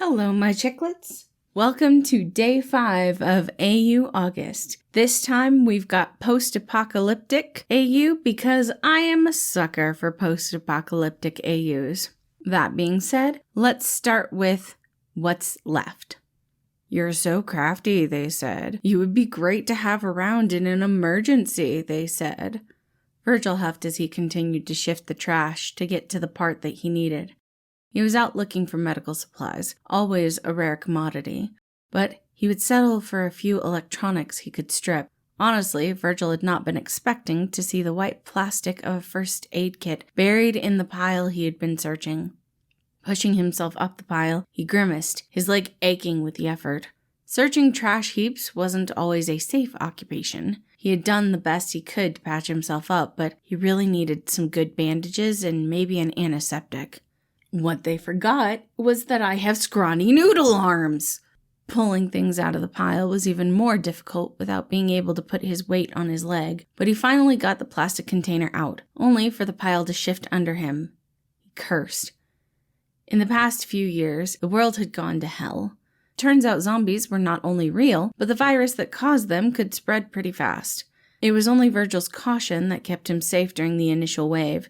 Hello, my chicklets. Welcome to day 5 of AU August. This time we've got post-apocalyptic AU because I am a sucker for post-apocalyptic AUs. That being said, let's start with what's left. You're so crafty, they said. You would be great to have around in an emergency, they said. Virgil huffed as he continued to shift the trash to get to the part that he needed. He was out looking for medical supplies, always a rare commodity, but he would settle for a few electronics he could strip. Honestly, Virgil had not been expecting to see the white plastic of a first aid kit buried in the pile he had been searching. Pushing himself up the pile, he grimaced, his leg aching with the effort. Searching trash heaps wasn't always a safe occupation. He had done the best he could to patch himself up, but he really needed some good bandages and maybe an antiseptic. What they forgot was that I have scrawny noodle arms. Pulling things out of the pile was even more difficult without being able to put his weight on his leg, but he finally got the plastic container out, only for the pile to shift under him. He cursed. In the past few years, the world had gone to hell. Turns out zombies were not only real, but the virus that caused them could spread pretty fast. It was only Virgil's caution that kept him safe during the initial wave.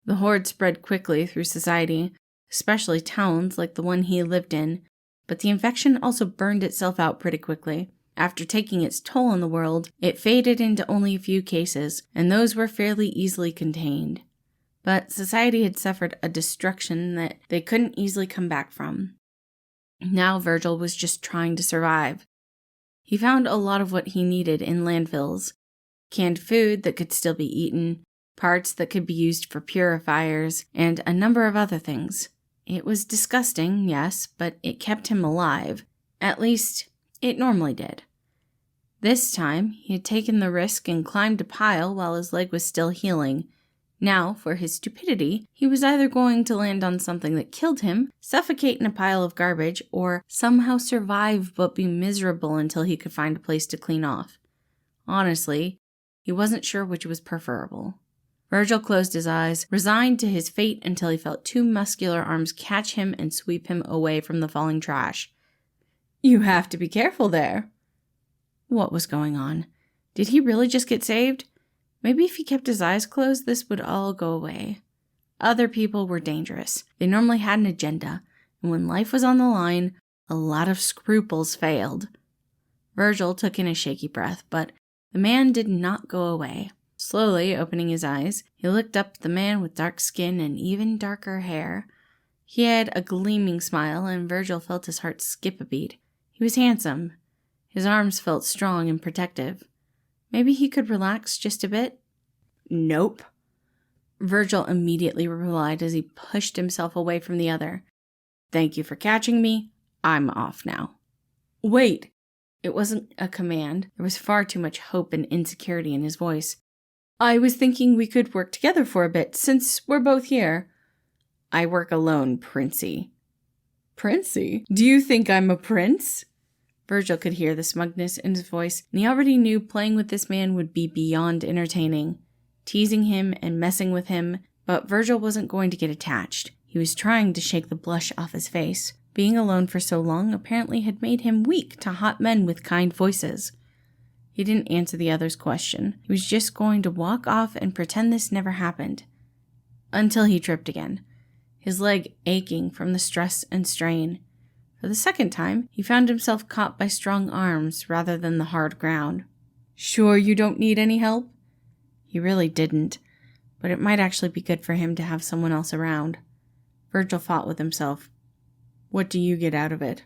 The horde spread quickly through society, especially towns like the one he lived in, but the infection also burned itself out pretty quickly. After taking its toll on the world, it faded into only a few cases, and those were fairly easily contained. But society had suffered a destruction that they couldn't easily come back from. Now Virgil was just trying to survive. He found a lot of what he needed in landfills: canned food that could still be eaten, parts that could be used for purifiers, and a number of other things. It was disgusting, yes, but it kept him alive. At least, it normally did. This time, he had taken the risk and climbed a pile while his leg was still healing. Now, for his stupidity, he was either going to land on something that killed him, suffocate in a pile of garbage, or somehow survive but be miserable until he could find a place to clean off. Honestly, he wasn't sure which was preferable. Virgil closed his eyes, resigned to his fate until he felt two muscular arms catch him and sweep him away from the falling trash. You have to be careful there. What was going on? Did he really just get saved? Maybe if he kept his eyes closed, this would all go away. Other people were dangerous. They normally had an agenda, and when life was on the line, a lot of scruples failed. Virgil took in a shaky breath, but the man did not go away. Slowly opening his eyes, he looked up at the man with dark skin and even darker hair. He had a gleaming smile, and Virgil felt his heart skip a beat. He was handsome. His arms felt strong and protective. Maybe he could relax just a bit? Nope. Virgil immediately replied as he pushed himself away from the other. Thank you for catching me. I'm off now. Wait! It wasn't a command. There was far too much hope and insecurity in his voice. I was thinking we could work together for a bit, since we're both here. I work alone, Princey. Princey? Do you think I'm a prince? Virgil could hear the smugness in his voice, and he already knew playing with this man would be beyond entertaining. Teasing him and messing with him, but Virgil wasn't going to get attached. He was trying to shake the blush off his face. Being alone for so long apparently had made him weak to hot men with kind voices. He didn't answer the other's question. He was just going to walk off and pretend this never happened. Until he tripped again, his leg aching from the stress and strain. For the second time, he found himself caught by strong arms rather than the hard ground. Sure you don't need any help? He really didn't, but it might actually be good for him to have someone else around. Virgil fought with himself. What do you get out of it?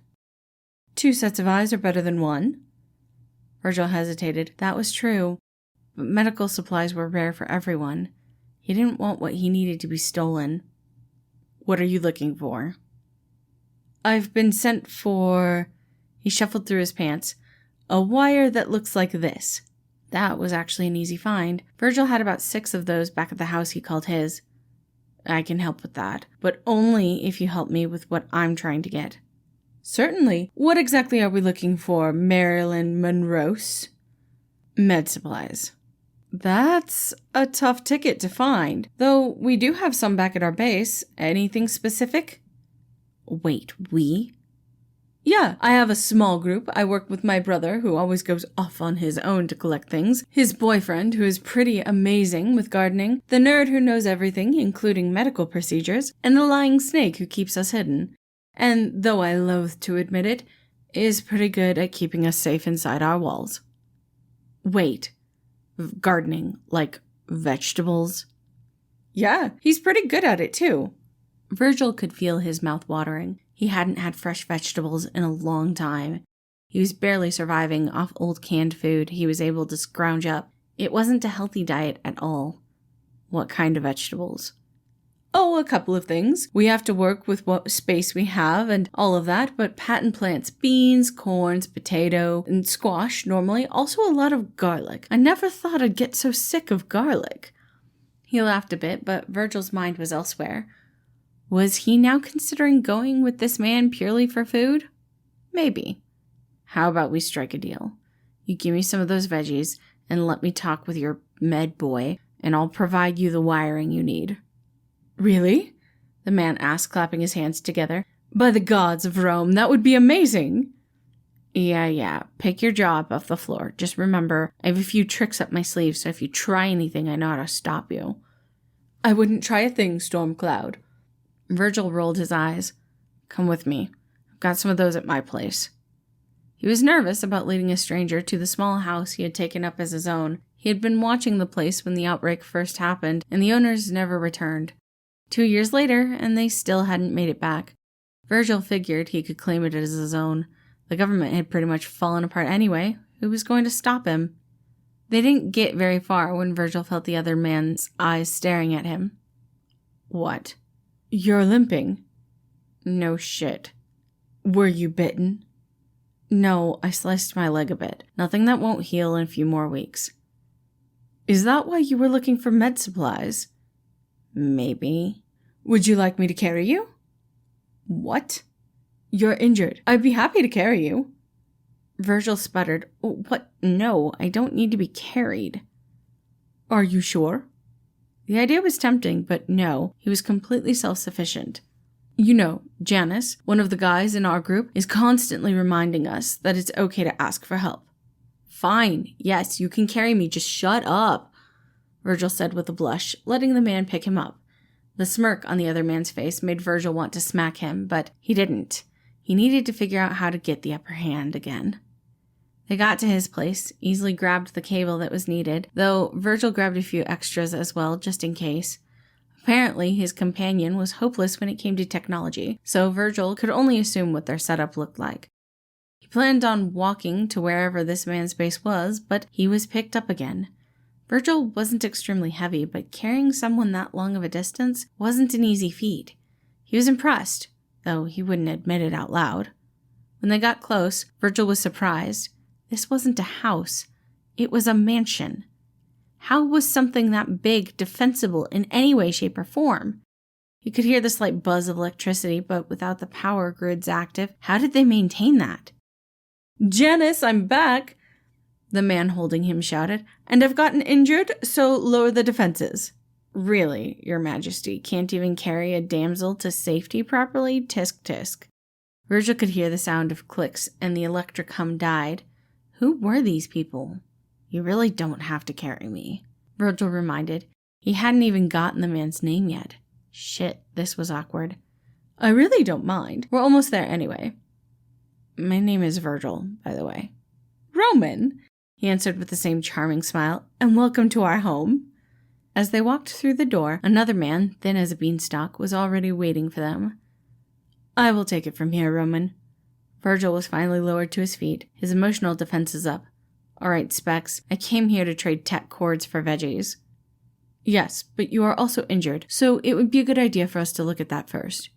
2 sets of eyes are better than 1. Virgil hesitated. That was true, but medical supplies were rare for everyone. He didn't want what he needed to be stolen. What are you looking for? I've been sent for... He shuffled through his pants. A wire that looks like this. That was actually an easy find. Virgil had about 6 of those back at the house he called his. I can help with that, but only if you help me with what I'm trying to get. Certainly. What exactly are we looking for, Marilyn Monroe? Med supplies. That's a tough ticket to find, though we do have some back at our base. Anything specific? Wait, we? Yeah, I have a small group. I work with my brother, who always goes off on his own to collect things, his boyfriend, who is pretty amazing with gardening, the nerd who knows everything, including medical procedures, and the lying snake who keeps us hidden. And, though I loathe to admit it, is pretty good at keeping us safe inside our walls. Wait, gardening, like vegetables? Yeah, he's pretty good at it too. Virgil could feel his mouth watering. He hadn't had fresh vegetables in a long time. He was barely surviving off old canned food he was able to scrounge up. It wasn't a healthy diet at all. What kind of vegetables? Oh, a couple of things. We have to work with what space we have and all of that, but patent plants, beans, corns, potato, and squash normally. Also a lot of garlic. I never thought I'd get so sick of garlic. He laughed a bit, but Virgil's mind was elsewhere. Was he now considering going with this man purely for food? Maybe. How about we strike a deal? You give me some of those veggies and let me talk with your med boy, and I'll provide you the wiring you need. Really? The man asked, clapping his hands together. By the gods of Rome, that would be amazing. Yeah. Pick your jaw up off the floor. Just remember, I have a few tricks up my sleeve, so if you try anything, I know how to stop you. I wouldn't try a thing, Stormcloud. Virgil rolled his eyes. Come with me. I've got some of those at my place. He was nervous about leading a stranger to the small house he had taken up as his own. He had been watching the place when the outbreak first happened, and the owners never returned. 2 years later, and they still hadn't made it back. Virgil figured he could claim it as his own. The government had pretty much fallen apart anyway. Who was going to stop him? They didn't get very far when Virgil felt the other man's eyes staring at him. What? You're limping. No shit. Were you bitten? No, I sliced my leg a bit. Nothing that won't heal in a few more weeks. Is that why you were looking for med supplies? Maybe. Would you like me to carry you? What? You're injured. I'd be happy to carry you. Virgil sputtered. What? No, I don't need to be carried. Are you sure? The idea was tempting, but no, he was completely self-sufficient. You know, Janice, one of the guys in our group, is constantly reminding us that it's okay to ask for help. Fine, yes, you can carry me, just shut up, Virgil said with a blush, letting the man pick him up. The smirk on the other man's face made Virgil want to smack him, but he didn't. He needed to figure out how to get the upper hand again. They got to his place, easily grabbed the cable that was needed, though Virgil grabbed a few extras as well, just in case. Apparently, his companion was hopeless when it came to technology, so Virgil could only assume what their setup looked like. He planned on walking to wherever this man's base was, but he was picked up again. Virgil wasn't extremely heavy, but carrying someone that long of a distance wasn't an easy feat. He was impressed, though he wouldn't admit it out loud. When they got close, Virgil was surprised. This wasn't a house. It was a mansion. How was something that big defensible in any way, shape, or form? You could hear the slight buzz of electricity, but without the power grids active, how did they maintain that? Janice, I'm back, the man holding him shouted, and I've gotten injured, so lower the defenses. Really, Your Majesty, can't even carry a damsel to safety properly? Tisk tisk. Virgil could hear the sound of clicks, and the electric hum died. Who were these people? You really don't have to carry me, Virgil reminded. He hadn't even gotten the man's name yet. Shit, this was awkward. I really don't mind. We're almost there anyway. My name is Virgil, by the way. Roman, he answered with the same charming smile, and welcome to our home. As they walked through the door, another man, thin as a beanstalk, was already waiting for them. I will take it from here, Roman. Virgil was finally lowered to his feet, his emotional defenses up. All right, Specs, I came here to trade tech cords for veggies. Yes, but you are also injured, so it would be a good idea for us to look at that first.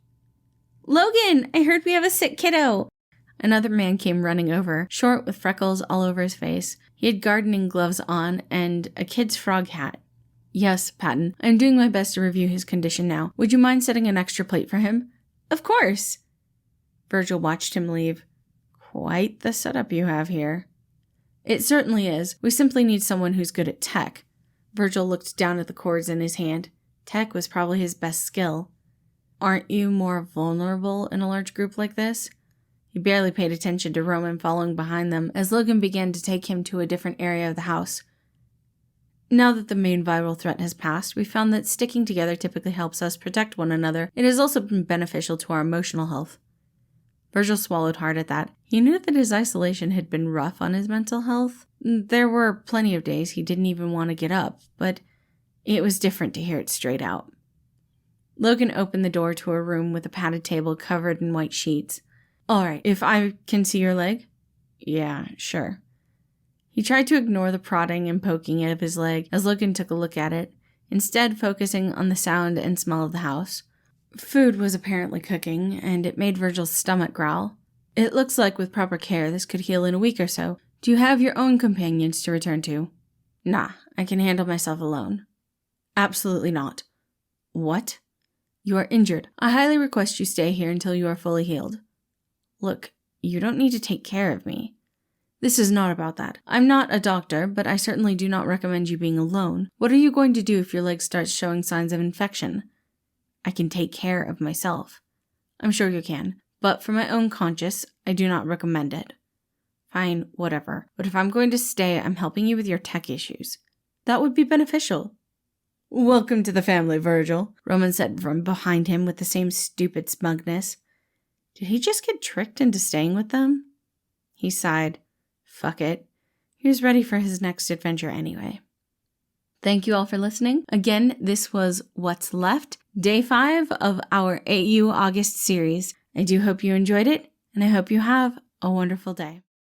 Logan, I heard we have a sick kiddo. Another man came running over, short with freckles all over his face. He had gardening gloves on and a kid's frog hat. Yes, Patton, I'm doing my best to review his condition now. Would you mind setting an extra plate for him? Of course. Virgil watched him leave. Quite the setup you have here. It certainly is. We simply need someone who's good at tech. Virgil looked down at the cords in his hand. Tech was probably his best skill. Aren't you more vulnerable in a large group like this? He barely paid attention to Roman following behind them as Logan began to take him to a different area of the house. Now that the main viral threat has passed, we found that sticking together typically helps us protect one another. It has also been beneficial to our emotional health. Virgil swallowed hard at that. He knew that his isolation had been rough on his mental health. There were plenty of days he didn't even want to get up, but it was different to hear it straight out. Logan opened the door to a room with a padded table covered in white sheets. "All right, if I can see your leg?" "Yeah, sure." He tried to ignore the prodding and poking of his leg as Logan took a look at it, instead focusing on the sound and smell of the house. Food was apparently cooking, and it made Virgil's stomach growl. "It looks like with proper care this could heal in a week or so. Do you have your own companions to return to?" "Nah, I can handle myself alone." "Absolutely not." "What?" "You are injured. I highly request you stay here until you are fully healed." "Look, you don't need to take care of me." "This is not about that. I'm not a doctor, but I certainly do not recommend you being alone. What are you going to do if your leg starts showing signs of infection?" "I can take care of myself." "I'm sure you can, but for my own conscience, I do not recommend it." "Fine, whatever. But if I'm going to stay, I'm helping you with your tech issues." "That would be beneficial." "Welcome to the family, Virgil," Roman said from behind him with the same stupid smugness. Did he just get tricked into staying with them? He sighed. Fuck it. He was ready for his next adventure anyway. Thank you all for listening. Again, this was What's Left, Day 5 of our AU August series. I do hope you enjoyed it, and I hope you have a wonderful day.